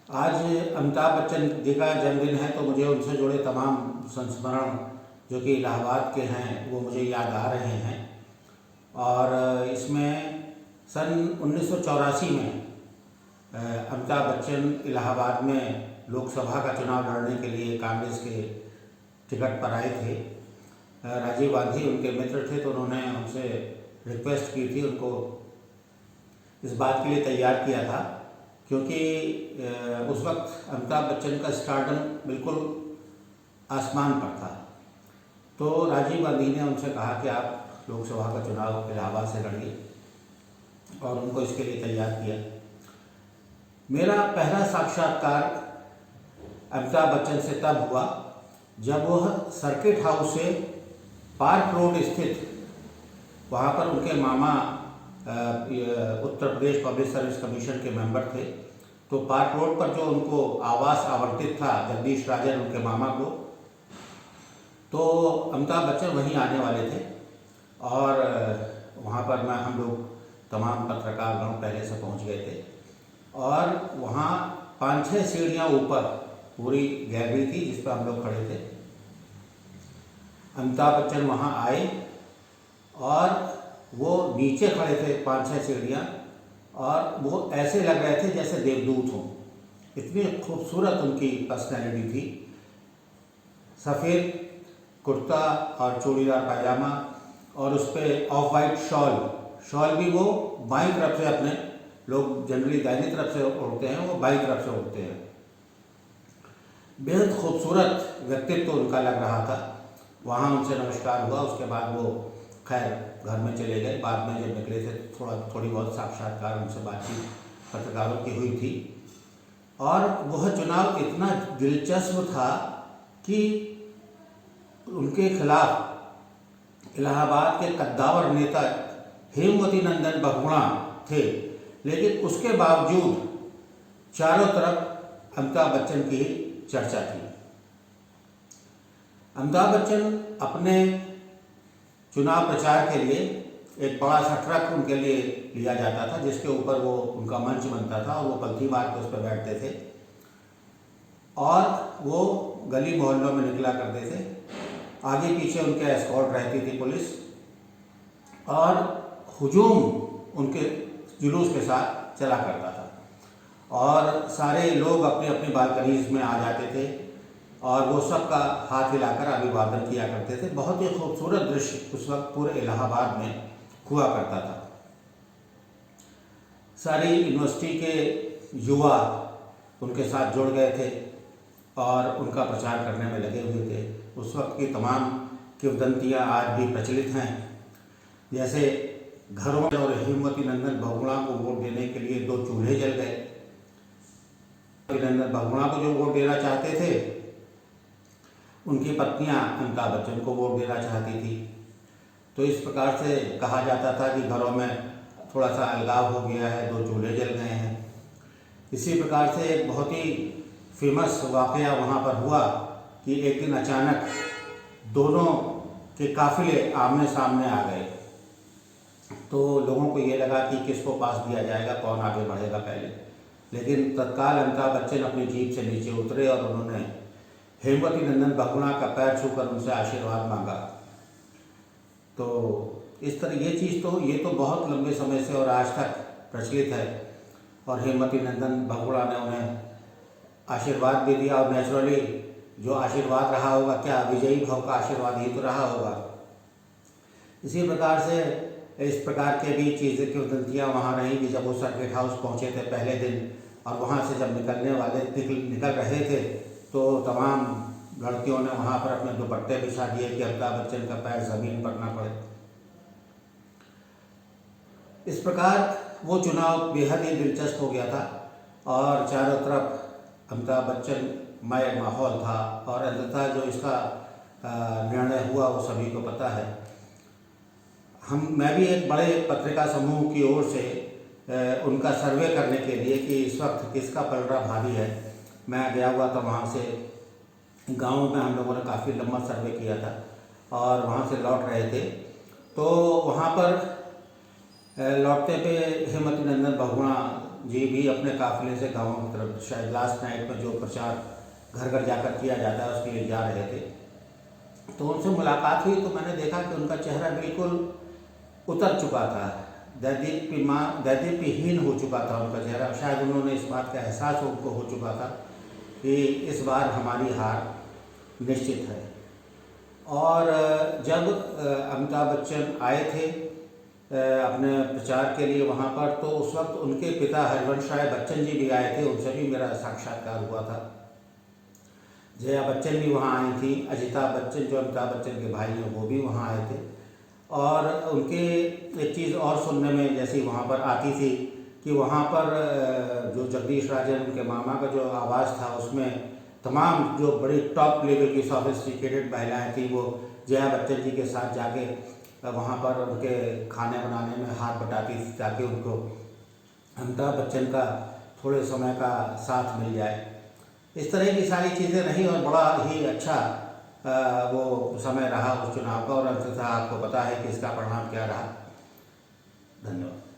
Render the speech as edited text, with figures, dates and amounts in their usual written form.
आज अमिताभ बच्चन जी का जन्मदिन है, तो मुझे उनसे जुड़े तमाम संस्मरण जो कि इलाहाबाद के हैं वो मुझे याद आ रहे हैं। और इसमें सन 1984 में अमिताभ बच्चन इलाहाबाद में लोकसभा का चुनाव लड़ने के लिए कांग्रेस के टिकट पर आए थे। राजीव गांधी उनके मित्र थे, तो उन्होंने उनसे रिक्वेस्ट की थी, उनको इस बात के लिए तैयार किया था क्योंकि उस वक्त अमिताभ बच्चन का स्टारडम बिल्कुल आसमान पर था। तो राजीव गांधी ने उनसे कहा कि आप लोकसभा का चुनाव इलाहाबाद से लड़िए, और उनको इसके लिए तैयार किया। मेरा पहला साक्षात्कार अमिताभ बच्चन से तब हुआ जब वह सर्किट हाउस से पार्क रोड स्थित, वहाँ पर उनके मामा Uttar Pradesh public service commission के मेंबर थे, तो पार्क रोड पर जो उनको आवास आवंटित था जगदीश राजन उनके मामा को, तो अमिताभ बच्चन वहीं आने वाले थे। और वहाँ पर हम लोग तमाम पत्रकार गण पहले से पहुँच गए थे, और वहाँ 5-6 सीढ़ियाँ ऊपर पूरी गैलरी थी जिस पर हम लोग खड़े थे। अमिताभ बच्चन वहाँ आए और वो नीचे खड़े थे 5-6 सीढ़ियाँ, और वो ऐसे लग रहे थे जैसे देवदूत हों। इतनी खूबसूरत उनकी पर्सनैलिटी थी। सफ़ेद कुर्ता और चूड़ीदार पायजामा, और उस पर ऑफ वाइट शॉल भी वो बाईं तरफ से, अपने लोग जनरली दाहिनी तरफ से ओढ़ते हैं, वो बाईं तरफ से ओढ़ते हैं। बेहद खूबसूरत व्यक्तित्व उनका लग रहा था। वहाँ उनसे नमस्कार हुआ, उसके बाद वो खैर घर में चले गए। बाद में जब निकले थे थोड़ी बहुत साक्षात्कार उनसे बातचीत पत्रकारों की हुई थी। और वह चुनाव इतना दिलचस्प था कि उनके खिलाफ इलाहाबाद के कद्दावर नेता हेमवती नंदन बहुगुणा थे, लेकिन उसके बावजूद चारों तरफ अमिताभ बच्चन की चर्चा थी। अमिताभ बच्चन अपने चुनाव प्रचार के लिए एक बड़ा सा ट्रक उनके लिए लिया जाता था, जिसके ऊपर वो उनका मंच बनता था, और वो पलथी मार के उस पर बैठते थे, और वो गली मोहल्लों में निकला करते थे। आगे पीछे उनके एस्कॉर्ट रहती थी पुलिस, और हुजूम उनके जुलूस के साथ चला करता था, और सारे लोग अपनी अपनी बालकनीज में आ जाते थे, और वो सबका हाथ हिलाकर अभिवादन किया करते थे। बहुत ही खूबसूरत दृश्य उस वक्त पूरे इलाहाबाद में हुआ करता था। सारी यूनिवर्सिटी के युवा उनके साथ जुड़ गए थे और उनका प्रचार करने में लगे हुए थे। उस वक्त की तमाम किंवदंतियाँ आज भी प्रचलित हैं, जैसे घरों में और हेमवती नंदन बहुगुणा को वोट देने के लिए 2 चूल्हे जल गए। नंदन बहुगुणा को जो वोट देना चाहते थे, उनकी पत्नियां अमिताभ बच्चन को वोट देना चाहती थी। तो इस प्रकार से कहा जाता था कि घरों में थोड़ा सा अलगाव हो गया है, 2 चूल्हे जल गए हैं। इसी प्रकार से एक बहुत ही फेमस वाक़या वहाँ पर हुआ कि एक दिन अचानक दोनों के काफिले आमने सामने आ गए। तो लोगों को ये लगा कि किसको पास दिया जाएगा, कौन आगे बढ़ेगा पहले। लेकिन तत्काल अमिताभ बच्चन अपनी जीप से नीचे उतरे और उन्होंने हेमवती नंदन बहुगुणा का पैर छूकर उनसे आशीर्वाद मांगा। तो इस तरह ये तो बहुत लंबे समय से और आज तक प्रचलित है, और हेमवती नंदन बहुगुणा ने उन्हें आशीर्वाद भी दिया, और नेचुरली जो आशीर्वाद रहा होगा, क्या विजयी भव का आशीर्वाद ही तो रहा होगा। इसी प्रकार से इस प्रकार के भी चीज़ें किंवदंतियाँ वहाँ रही कि जब वो सर्किट हाउस पहुँचे थे पहले दिन, और वहाँ से जब निकल रहे थे, तो तमाम लड़कियों ने वहाँ पर अपने दुपट्टे बिछा दिए कि अमिताभ बच्चन का पैर ज़मीन पर ना पड़े। इस प्रकार वो चुनाव बेहद ही दिलचस्प हो गया था, और चारों तरफ अमिताभ बच्चन मय माहौल था, और अंततः जो इसका निर्णय हुआ वो सभी को पता है। मैं भी एक बड़े पत्रिका समूह की ओर से उनका सर्वे करने के लिए कि इस वक्त किसका पलड़ा भारी है, मैं गया हुआ था। वहाँ से गाँव में हम लोगों ने काफ़ी लंबा सर्वे किया था, और वहाँ से लौट रहे थे, तो वहाँ पर लौटते पे हेमवती नंदन बहुगुणा जी भी अपने काफिले से गाँव की तरफ, शायद लास्ट नाइट में जो प्रचार घर घर जाकर किया जाता है उसके लिए जा रहे थे। तो उनसे मुलाकात हुई तो मैंने देखा कि उनका चेहरा बिल्कुल उतर चुका था, दैदीप्यहीन हो चुका था उनका चेहरा। शायद उन्होंने इस बात का एहसास उनको हो चुका था कि इस बार हमारी हार निश्चित है। और जब अमिताभ बच्चन आए थे अपने प्रचार के लिए वहाँ पर, तो उस वक्त उनके पिता हरिवंश राय बच्चन जी भी आए थे, उनसे भी मेरा साक्षात्कार हुआ था। जया बच्चन भी वहाँ आई थी, अजिताभ बच्चन जो अमिताभ बच्चन के भाई हैं वो भी वहाँ आए थे। और उनके एक चीज़ और सुनने में जैसी वहाँ पर आती थी कि वहाँ पर जो जगदीश राजन उनके मामा का जो आवाज़ था उसमें तमाम जो बड़ी टॉप लेवल की सोफिस्टिकेटेड महिलाएं थी वो जया बच्चन जी के साथ जाके वहाँ पर उनके खाने बनाने में हाथ बटाती थी ताकि उनको अमिताभ बच्चन का थोड़े समय का साथ मिल जाए। इस तरह की सारी चीज़ें रही और बड़ा ही अच्छा वो समय रहा उस चुनाव का। और अंततः आपको पता है कि इसका परिणाम क्या रहा। धन्यवाद।